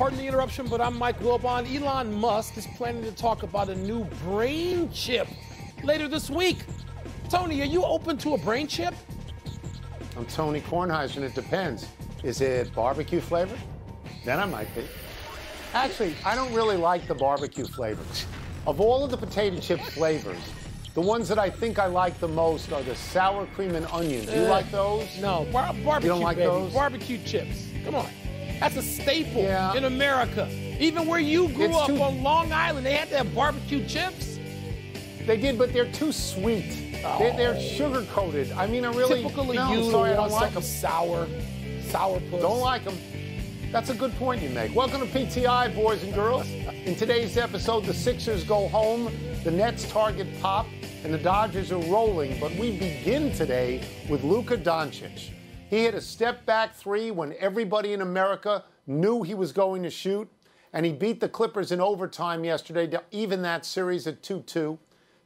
Pardon the interruption, but I'm Mike Wilbon. Elon Musk is planning to talk about a new brain chip later this week. Tony, are you open to a brain chip? I'm Tony Kornheiser, and it depends. Is it barbecue flavored? Then I might be. Actually, I don't really like the barbecue flavors. Of all of the potato chip flavors, the ones that I think I like the most are the sour cream and onion. Do you like those? No, barbecue, you don't like baby. those? Barbecue chips. Come on. That's a staple Yeah. in America. Even where you grew up on Long Island, they had to have barbecue chips. They did, but they're too sweet. Oh. They're sugar-coated. I mean, I really... Typical of no, you, sorry, I want don't like them. sour puss. Don't like them. That's a good point you make. Welcome to PTI, boys and girls. In today's episode, the Sixers go home, the Nets target Pop, and the Dodgers are rolling. But we begin today with Luka Doncic. He hit a step-back three when everybody in America knew he was going to shoot, and he beat the Clippers in overtime yesterday to even that series at 2-2.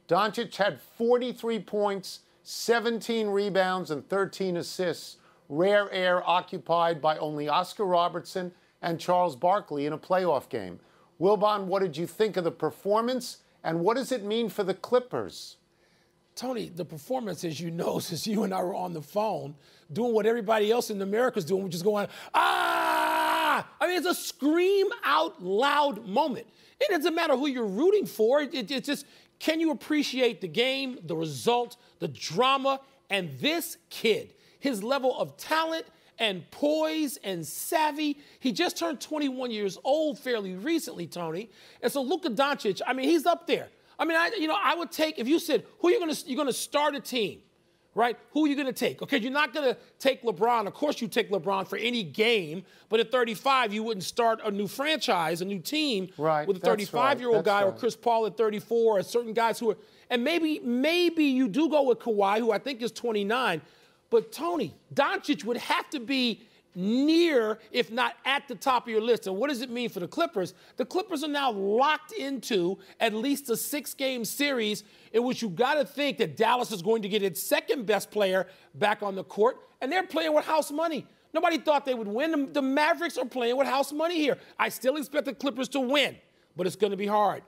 Doncic had 43 points, 17 rebounds, and 13 assists. Rare air occupied by only Oscar Robertson and Charles Barkley in a playoff game. Wilbon, what did you think of the performance, and what does it mean for the Clippers? Tony, the performance, as you know, since you and I were on the phone, doing what everybody else in America is doing, which is going, ah! I mean, it's a scream out loud moment. It doesn't matter who you're rooting for. It's just, can you appreciate the game, the result, the drama, and this kid, his level of talent and poise and savvy. He just turned 21 years old fairly recently, Tony. And so Luka Doncic, I mean, he's up there. I mean, I would take, if you said, who are you going to start a team, right? Who are you going to take? Okay, you're not going to take LeBron. Of course you take LeBron for any game, but at 35, you wouldn't start a new franchise, a new team with a 35-year-old guy or Chris Paul at 34 or certain guys who are, and maybe you do go with Kawhi, who I think is 29, but Tony, Doncic would have to be near, if not at the top of your list. And what does it mean for the Clippers? The Clippers are now locked into at least a 6-game series in which you got to think that Dallas is going to get its second best player back on the court, and they're playing with house money. Nobody thought they would win. The Mavericks are playing with house money here. I still expect the Clippers to win, but it's going to be hard.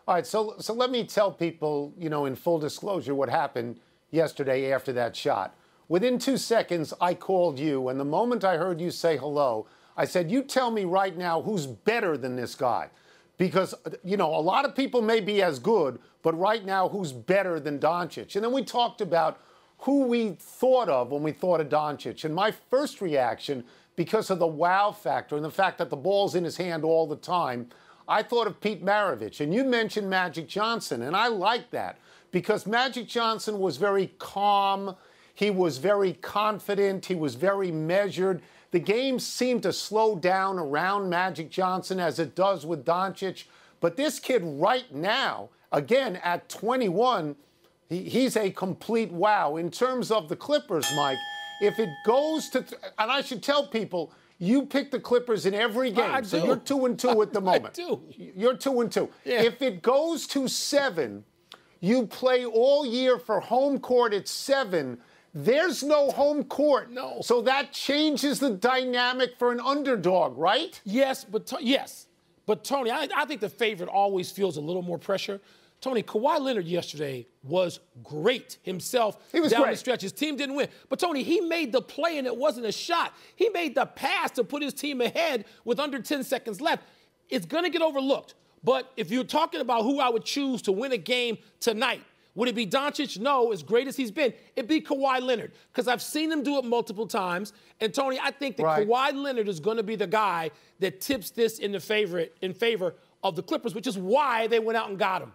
All right, so let me tell people, in full disclosure, what happened yesterday after that shot. Within 2 seconds, I called you, and the moment I heard you say hello, I said, you tell me right now who's better than this guy. Because, a lot of people may be as good, but right now, who's better than Doncic? And then we talked about who we thought of when we thought of Doncic. And my first reaction, because of the wow factor and the fact that the ball's in his hand all the time, I thought of Pete Maravich. And you mentioned Magic Johnson, and I like that because Magic Johnson was very calm. He was very confident. He was very measured. The game seemed to slow down around Magic Johnson as it does with Doncic. But this kid right now, again, at 21, he's a complete wow. In terms of the Clippers, Mike, if it goes to, and I should tell people, you pick the Clippers in every game. So you're 2-2 at the moment. I do. You're 2-2. Yeah. If it goes to 7, you play all year for home court at 7. There's no home court. No. So that changes the dynamic for an underdog, right? Yes, but Tony, I think the favorite always feels a little more pressure. Tony, Kawhi Leonard yesterday was great himself. He was down great. the stretch. His team didn't win. But, Tony, he made the play, and it wasn't a shot. He made the pass to put his team ahead with under 10 seconds left. It's going to get overlooked. But if you're talking about who I would choose to win a game tonight, would it be Doncic? No, as great as he's been. It'd be Kawhi Leonard because I've seen him do it multiple times. And, Tony, I think that Kawhi Leonard is going to be the guy that tips this in favor of the Clippers, which is why they went out and got him.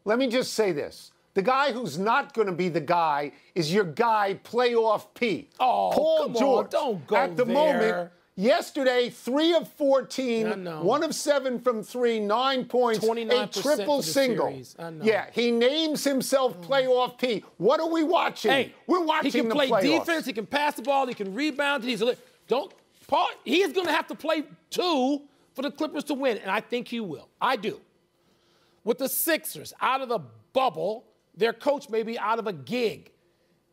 Let me just say this. The guy who's not going to be the guy is your guy, Playoff P. Oh, Paul come George. on, don't go At the moment, yesterday, 3 of 14, 1 of 7 from 3, 9 points, a triple single. Yeah, he names himself Playoff P. What are we watching? Hey, we're watching the playoffs. He can play defense, he can pass the ball, he can rebound. He's going to have to play 2 for the Clippers to win, and I think he will. I do. With the Sixers out of the bubble, their coach may be out of a gig.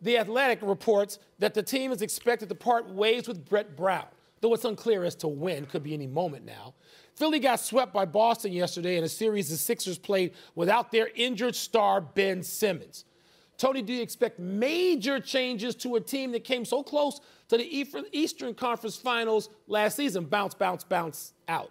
The Athletic reports that the team is expected to part ways with Brett Brown. though it's unclear as to when. Could be any moment now. Philly got swept by Boston yesterday in a series the Sixers played without their injured star, Ben Simmons. Tony, do you expect major changes to a team that came so close to the Eastern Conference Finals last season? Bounce, bounce, bounce out.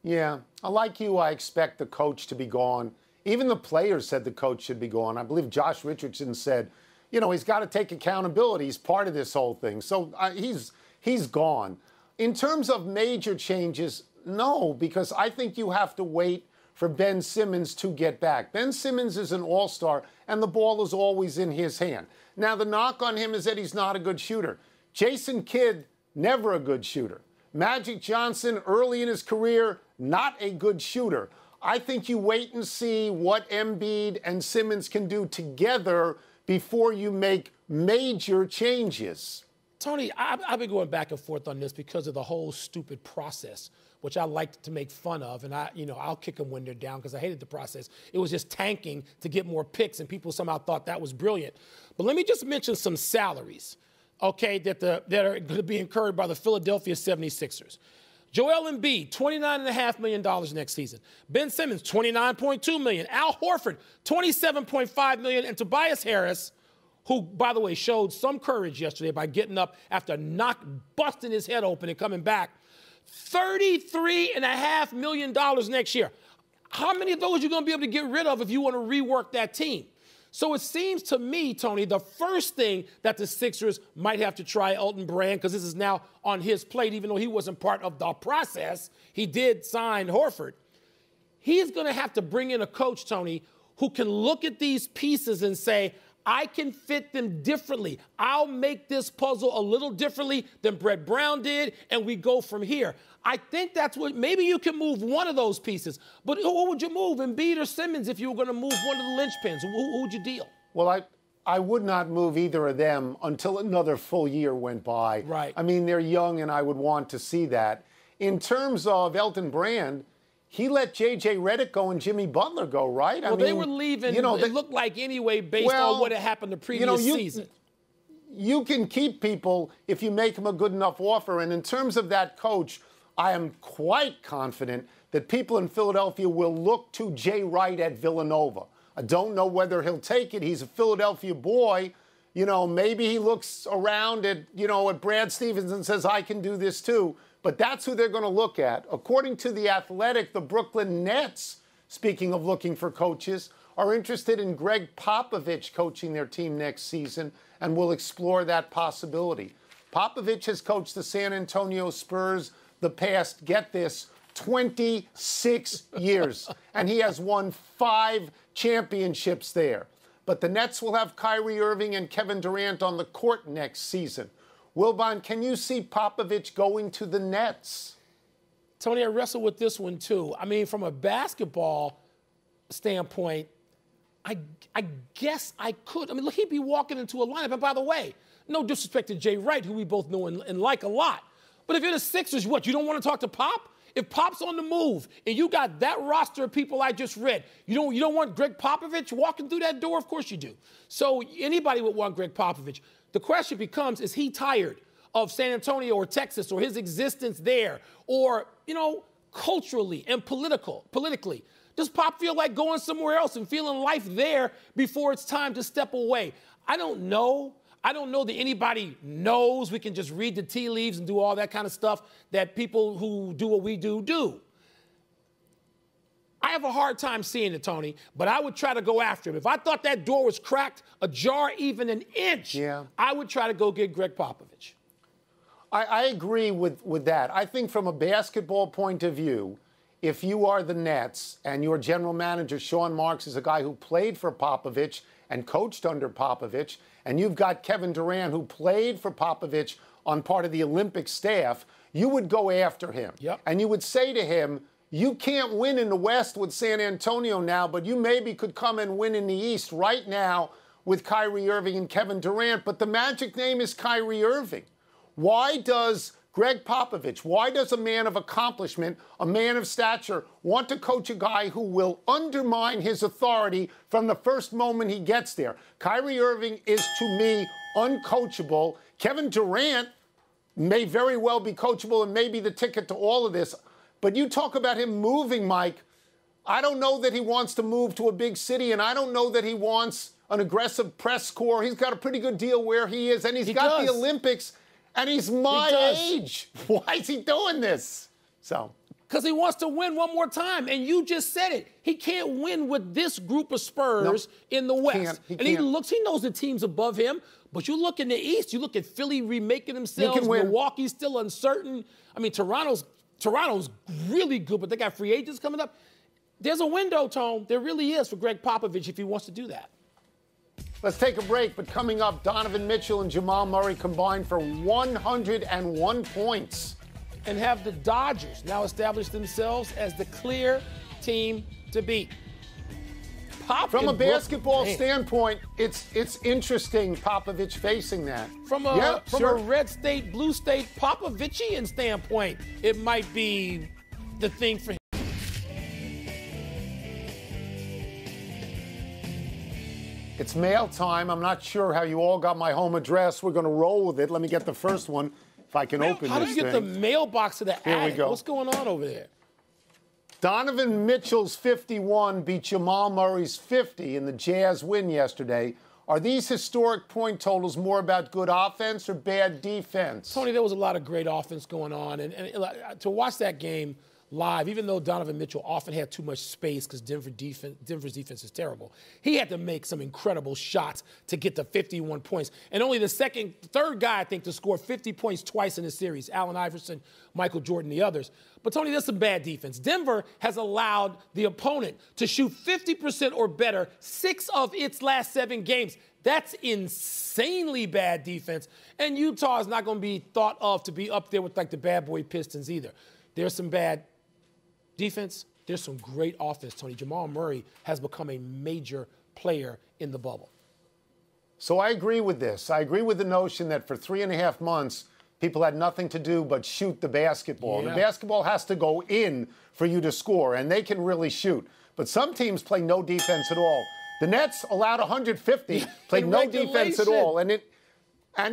Yeah, like you, I expect the coach to be gone. Even the players said the coach should be gone. I believe Josh Richardson said, you know, he's got to take accountability. He's part of this whole thing. So he's gone. In terms of major changes, no, because I think you have to wait for Ben Simmons to get back. Ben Simmons is an all-star, and the ball is always in his hand. Now, the knock on him is that he's not a good shooter. Jason Kidd, never a good shooter. Magic Johnson, early in his career, not a good shooter. I think you wait and see what Embiid and Simmons can do together before you make major changes. Tony, I've been going back and forth on this because of the whole stupid process, which I like to make fun of, and I'll kick them when they're down because I hated the process. It was just tanking to get more picks, and people somehow thought that was brilliant. But let me just mention some salaries, okay, that are going to be incurred by the Philadelphia 76ers. Joel Embiid, $29.5 million next season. Ben Simmons, $29.2 million. Al Horford, $27.5 million. And Tobias Harris, who, by the way, showed some courage yesterday by getting up after busting his head open and coming back, $33.5 million next year. How many of those are you going to be able to get rid of if you want to rework that team? So it seems to me, Tony, the first thing that the Sixers might have to try Elton Brand, because this is now on his plate, even though he wasn't part of the process, he did sign Horford. He's going to have to bring in a coach, Tony, who can look at these pieces and say, I can fit them differently. I'll make this puzzle a little differently than Brett Brown did, and we go from here. I think that's what, maybe you can move one of those pieces, but who would you move, Embiid or Simmons, if you were going to move one of the linchpins? Who would you deal? Well, I would not move either of them until another full year went by. Right. I mean, they're young, and I would want to see that. In terms of Elton Brand, he let J.J. Redick go and Jimmy Butler go, right? Well, they were leaving, it looked like anyway, based on what had happened the previous season. You can keep people if you make them a good enough offer. And in terms of that coach, I am quite confident that people in Philadelphia will look to Jay Wright at Villanova. I don't know whether he'll take it. He's a Philadelphia boy. You know, maybe he looks around at, at Brad Stevens and says, I can do this too. But that's who they're going to look at. According to The Athletic, the Brooklyn Nets, speaking of looking for coaches, are interested in Greg Popovich coaching their team next season and will explore that possibility. Popovich has coached the San Antonio Spurs the past, get this, 26 years. And he has won 5 championships there. But the Nets will have Kyrie Irving and Kevin Durant on the court next season. Wilbon, can you see Popovich going to the Nets? Tony, I wrestle with this one too. I mean, from a basketball standpoint, I guess I could. I mean, look, he'd be walking into a lineup. And by the way, no disrespect to Jay Wright, who we both know and like a lot. But if you're the Sixers, what, you don't want to talk to Pop? If Pop's on the move and you got that roster of people I just read, you don't want Greg Popovich walking through that door? Of course you do. So anybody would want Greg Popovich. The question becomes, is he tired of San Antonio or Texas or his existence there? Or, culturally and politically, does Pop feel like going somewhere else and feeling life there before it's time to step away? I don't know. I don't know that anybody knows. We can just read the tea leaves and do all that kind of stuff that people who do what we do. I have a hard time seeing it, Tony, but I would try to go after him. If I thought that door was cracked, ajar even an inch, I would try to go get Greg Popovich. I agree with that. I think from a basketball point of view, if you are the Nets and your general manager, Sean Marks, is a guy who played for Popovich and coached under Popovich, and you've got Kevin Durant, who played for Popovich on part of the Olympic staff, you would go after him. Yep. And you would say to him, you can't win in the West with San Antonio now, but you maybe could come and win in the East right now with Kyrie Irving and Kevin Durant. But the magic name is Kyrie Irving. Why does Greg Popovich, why does a man of accomplishment, a man of stature, want to coach a guy who will undermine his authority from the first moment he gets there? Kyrie Irving is, to me, uncoachable. Kevin Durant, may very well be coachable and may be the ticket to all of this. But you talk about him moving, Mike. I don't know that he wants to move to a big city, and I don't know that he wants an aggressive press corps. He's got a pretty good deal where he is, and he's got the Olympics, and he's my age. Why is he doing this? Because he wants to win one more time. And you just said it. He can't win with this group of Spurs in the West. He knows the teams above him. But you look in the East, you look at Philly remaking themselves. Milwaukee's still uncertain. I mean, Toronto's really good, but they got free agents coming up. There's a window, Tone. There really is for Greg Popovich if he wants to do that. Let's take a break, but coming up, Donovan Mitchell and Jamal Murray combined for 101 points. And have the Dodgers now establish themselves as the clear team to beat. From a basketball standpoint, it's interesting Popovich facing that. From a red state, blue state, Popovichian standpoint, it might be the thing for him. It's mail time. I'm not sure how you all got my home address. We're going to roll with it. Let me get the first one. If I can open this thing. How do you get the mailbox to the attic? Here we go. What's going on over there? Donovan Mitchell's 51 beat Jamal Murray's 50 in the Jazz win yesterday. Are these historic point totals more about good offense or bad defense? Tony, there was a lot of great offense going on. And to watch that game live, even though Donovan Mitchell often had too much space because Denver's defense is terrible, he had to make some incredible shots to get to 51 points. And only the third guy, I think, to score 50 points twice in the series, Allen Iverson, Michael Jordan, the others. But, Tony, there's some bad defense. Denver has allowed the opponent to shoot 50% or better 6 of its last 7 games. That's insanely bad defense. And Utah is not going to be thought of to be up there with, like, the bad boy Pistons either. There's some bad defense, there's some great offense, Tony. Jamal Murray has become a major player in the bubble. So I agree with this. I agree with the notion that for 3.5 months, people had nothing to do but shoot the basketball. Yeah. The basketball has to go in for you to score, and they can really shoot. But some teams play no defense at all. The Nets allowed 150, played no defense at all. And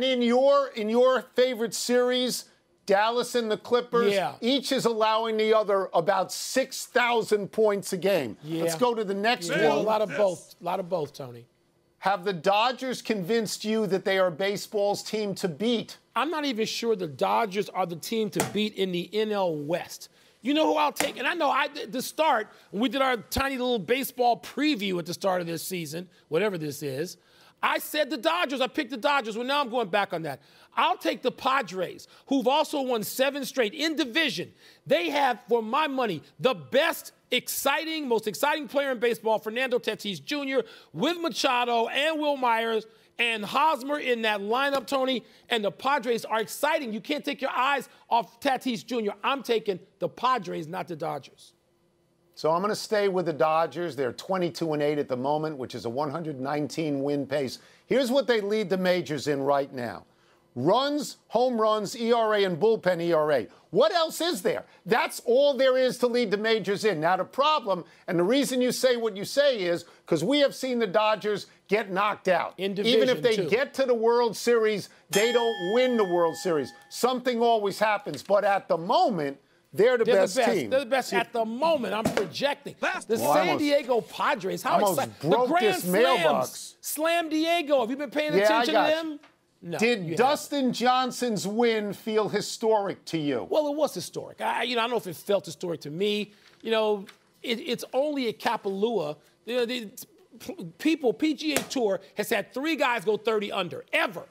in your favorite series, Dallas and the Clippers, each is allowing the other about 6,000 points a game. Let's go to the next one. A lot of both, Tony. Have the Dodgers convinced you that they are baseball's team to beat? I'm not even sure the Dodgers are the team to beat in the NL West. You know who I'll take? And I know the start, when we did our tiny little baseball preview at the start of this season, whatever this is, I said the Dodgers. I picked the Dodgers. Well, now I'm going back on that. I'll take the Padres, who've also won 7 straight in division. They have, for my money, the best, most exciting player in baseball, Fernando Tatis Jr., with Machado and Will Myers and Hosmer in that lineup, Tony. And the Padres are exciting. You can't take your eyes off Tatis Jr. I'm taking the Padres, not the Dodgers. So I'm going to stay with the Dodgers. They're 22-8 at the moment, which is a 119-win pace. Here's what they lead the majors in right now. Runs, home runs, ERA, and bullpen ERA. What else is there? That's all there is to lead the majors in. Now, the problem, and the reason you say what you say is because we have seen the Dodgers get knocked out. In division, even if they get to the World Series, they don't win the World Series. Something always happens. But at the moment, they're the best team. They're the best at the moment. I'm projecting. The San Diego Padres. How exciting. The Grand Slams. Slam Diego. Have you been paying attention to them? No, did Dustin Johnson's win feel historic to you? Well, it was historic. I don't know if it felt historic to me. It's only at Kapalua. PGA Tour has had 3 guys go 30 under, ever.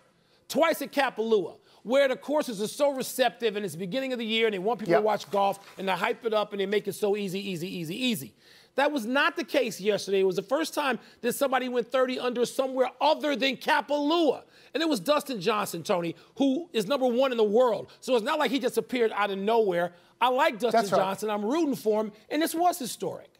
Twice at Kapalua, where the courses are so receptive and it's the beginning of the year and they want people to watch golf and they hype it up and they make it so easy. That was not the case yesterday. It was the first time that somebody went 30 under somewhere other than Kapalua. And it was Dustin Johnson, Tony, who is number 1 in the world. So it's not like he just appeared out of nowhere. I like Dustin Johnson. I'm rooting for him. And this was historic.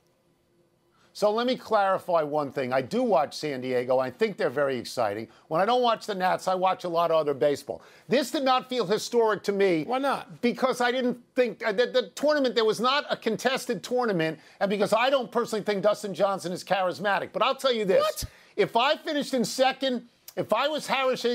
So let me clarify one thing. I do watch San Diego. I think they're very exciting. When I don't watch the Nats, I watch a lot of other baseball. This did not feel historic to me. Why not? Because I didn't think the tournament, there was not a contested tournament, and because I don't personally think Dustin Johnson is charismatic. But I'll tell you this. What? If I finished in second If I was Harris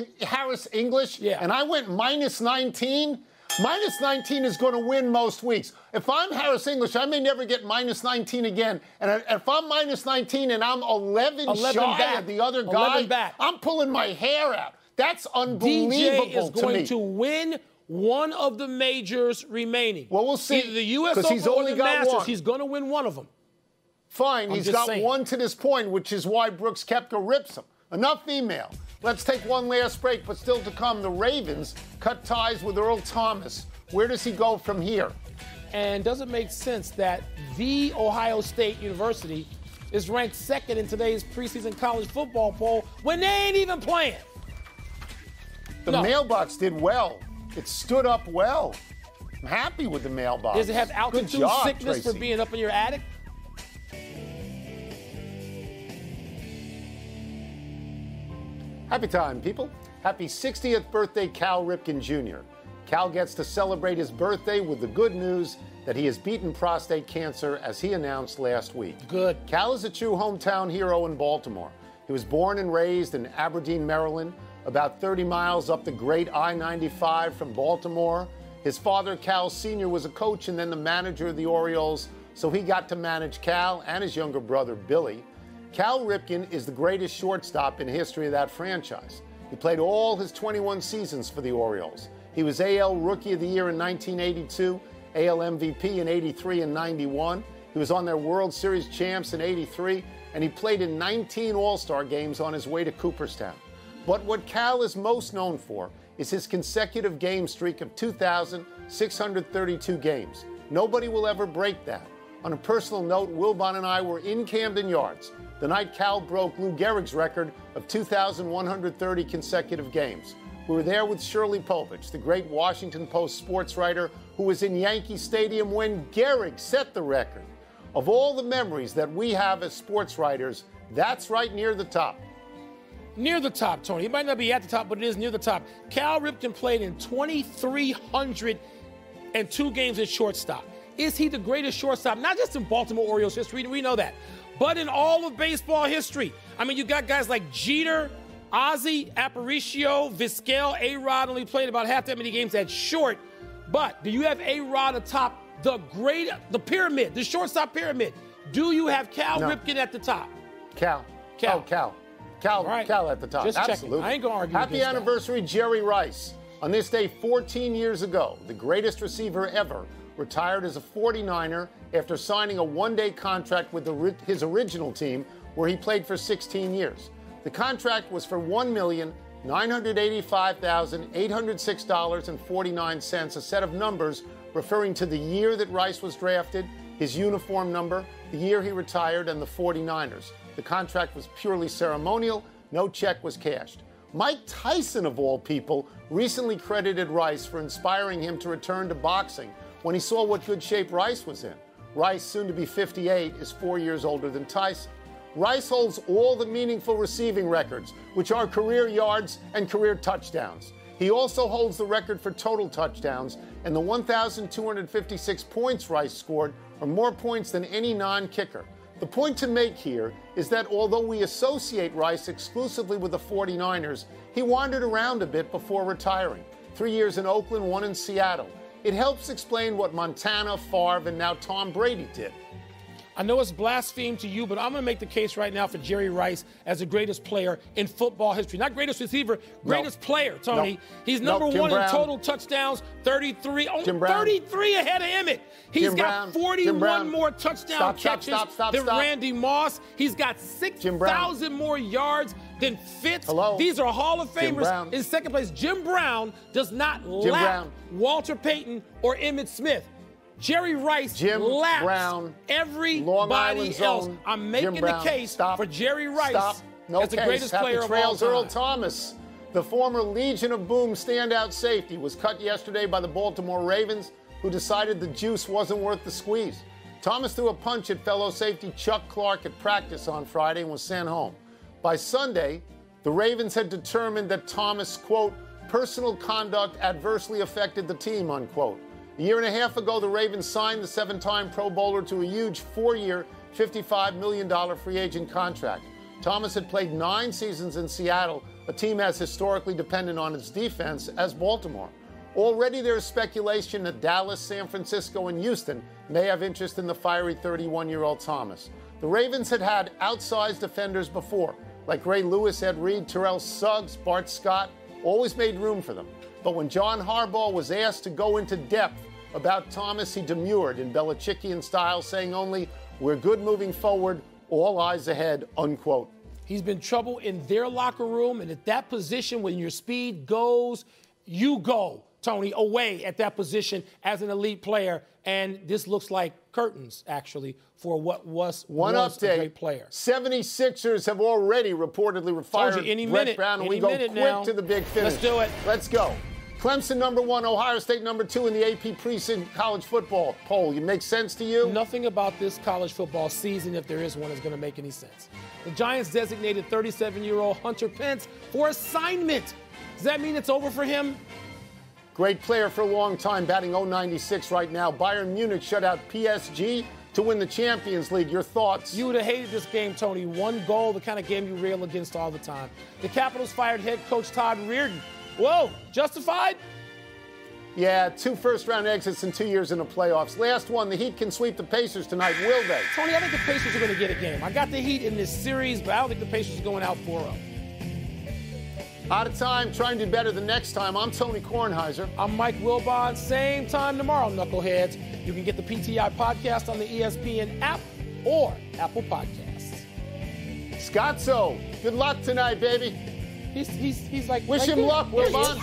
English and I went minus 19, minus 19 is going to win most weeks. If I'm Harris English, I may never get minus 19 again. And if I'm minus 19 and I'm 11 shy of the other guy, I'm pulling my hair out. That's unbelievable DJ is going to win one of the majors remaining. Well, we'll see. Either the U.S. Open or the Masters. He's going to win one of them. Fine. He's got one to this point, which is why Brooks Koepka rips him. Enough email. Let's take one last break, but still to come, the Ravens cut ties with Earl Thomas. Where does he go from here? And does it make sense that the Ohio State University is ranked second in today's preseason college football poll when they ain't even playing? The mailbox did well. It stood up well. I'm happy with the mailbox. Does it have altitude sickness for being up in your attic? Happy time, people. Happy 60th birthday, Cal Ripken Jr. Cal gets to celebrate his birthday with the good news that he has beaten prostate cancer, as he announced last week. Good. Cal is a true hometown hero in Baltimore. He was born and raised in Aberdeen, Maryland, about 30 miles up the great I-95 from Baltimore. His father, Cal Sr., was a coach and then the manager of the Orioles, so he got to manage Cal and his younger brother, Billy. Cal Ripken is the greatest shortstop in history of that franchise. He played all his 21 seasons for the Orioles. He was AL Rookie of the Year in 1982, AL MVP in 83 and 91. He was on their World Series champs in 83, and he played in 19 All-Star games on his way to Cooperstown. But what Cal is most known for is his consecutive game streak of 2,632 games. Nobody will ever break that. On a personal note, Wilbon and I were in Camden Yards the night Cal broke Lou Gehrig's record of 2,130 consecutive games. We were there with Shirley Povich, the great Washington Post sports writer who was in Yankee Stadium when Gehrig set the record. Of all the memories that we have as sports writers, that's right near the top. Near the top, Tony. He might not be at the top, but it is near the top. Cal Ripken played in 2,302 games at shortstop. Is he the greatest shortstop, not just in Baltimore Orioles history, we know that, but in all of baseball history? I mean, you got guys like Jeter, Ozzie, Aparicio, Vizquel, A-Rod only played about half that many games at short. But do you have A-Rod atop the pyramid, the shortstop pyramid? Do you have Cal Ripken at the top? Cal. Oh, Cal. Right. Cal at the top. Just absolutely. Checking. I ain't going to argue Happy anniversary, that. Jerry Rice. On this day 14 years ago, the greatest receiver ever retired as a 49er after signing a one-day contract with his original team, where he played for 16 years. The contract was for $1,985,806.49, a set of numbers referring to the year that Rice was drafted, his uniform number, the year he retired, and the 49ers. The contract was purely ceremonial. No check was cashed. Mike Tyson, of all people, recently credited Rice for inspiring him to return to boxing when he saw what good shape Rice was in. Rice, soon to be 58, is 4 years older than Tyson. Rice holds all the meaningful receiving records, which are career yards and career touchdowns. He also holds the record for total touchdowns, and the 1,256 points Rice scored are more points than any non-kicker. The point to make here is that although we associate Rice exclusively with the 49ers, he wandered around a bit before retiring. 3 years in Oakland, 1 in Seattle. It helps explain what Montana, Favre, and now Tom Brady did. I know it's blaspheme to you, but I'm going to make the case right now for Jerry Rice as the greatest player in football history. Not greatest receiver, greatest player, Tony. He's number one in total touchdowns, 33. Oh, 33 ahead of Emmett. He's got 41 more touchdown catches than Randy Moss. He's got 6,000 more yards than Fitz. These are Hall of Famers in second place. Jim Brown does not lap Walter Payton or Emmitt Smith. Jerry Rice laps everybody else. I'm making the case for Jerry Rice as the greatest player of all time. Earl Thomas, the former Legion of Boom standout safety, was cut yesterday by the Baltimore Ravens, who decided the juice wasn't worth the squeeze. Thomas threw a punch at fellow safety Chuck Clark at practice on Friday and was sent home. By Sunday, the Ravens had determined that Thomas, quote, personal conduct adversely affected the team, unquote. A year and a half ago, the Ravens signed the 7-time Pro Bowler to a huge 4-year, $55 million free agent contract. Thomas had played 9 seasons in Seattle a team as historically dependent on its defense as Baltimore. Already there is speculation that Dallas, San Francisco, and Houston may have interest in the fiery 31-year-old Thomas. The Ravens had outsized defenders before, like Ray Lewis, Ed Reed, Terrell Suggs, Bart Scott, always made room for them. But when John Harbaugh was asked to go into depth about Thomas, he demurred in Belichickian style, saying only, "We're good moving forward, all eyes ahead," unquote. He's been trouble in their locker room, and at that position, when your speed goes, you go, Tony, away at that position as an elite player. And this looks like curtains, actually, for what was a great player. 76ers have already reportedly fired Brett Brown, and we go quick to the big finish. Let's do it. Let's go. Clemson #1, Ohio State #2 in the AP precinct college football poll. It makes sense to you? Nothing about this college football season, if there is one, is going to make any sense. The Giants designated 37-year-old Hunter Pence for assignment. Does that mean it's over for him? Great player for a long time, batting .096 right now. Bayern Munich shut out PSG to win the Champions League. Your thoughts? You would have hated this game, Tony. One goal, the kind of game you rail against all the time. The Capitals fired head coach Todd Reardon. Whoa, justified? Yeah, 2 first-round exits in 2 years in the playoffs. Last one, the Heat can sweep the Pacers tonight, will they? Tony, I think the Pacers are going to get a game. I got the Heat in this series, but I don't think the Pacers are going out 4-0. Out of time, try and do better the next time. I'm Tony Kornheiser. I'm Mike Wilbon. Same time tomorrow, knuckleheads. You can get the PTI podcast on the ESPN app or Apple Podcasts. Scotzo, good luck tonight, baby. He's like... Wish him luck, Wilbon.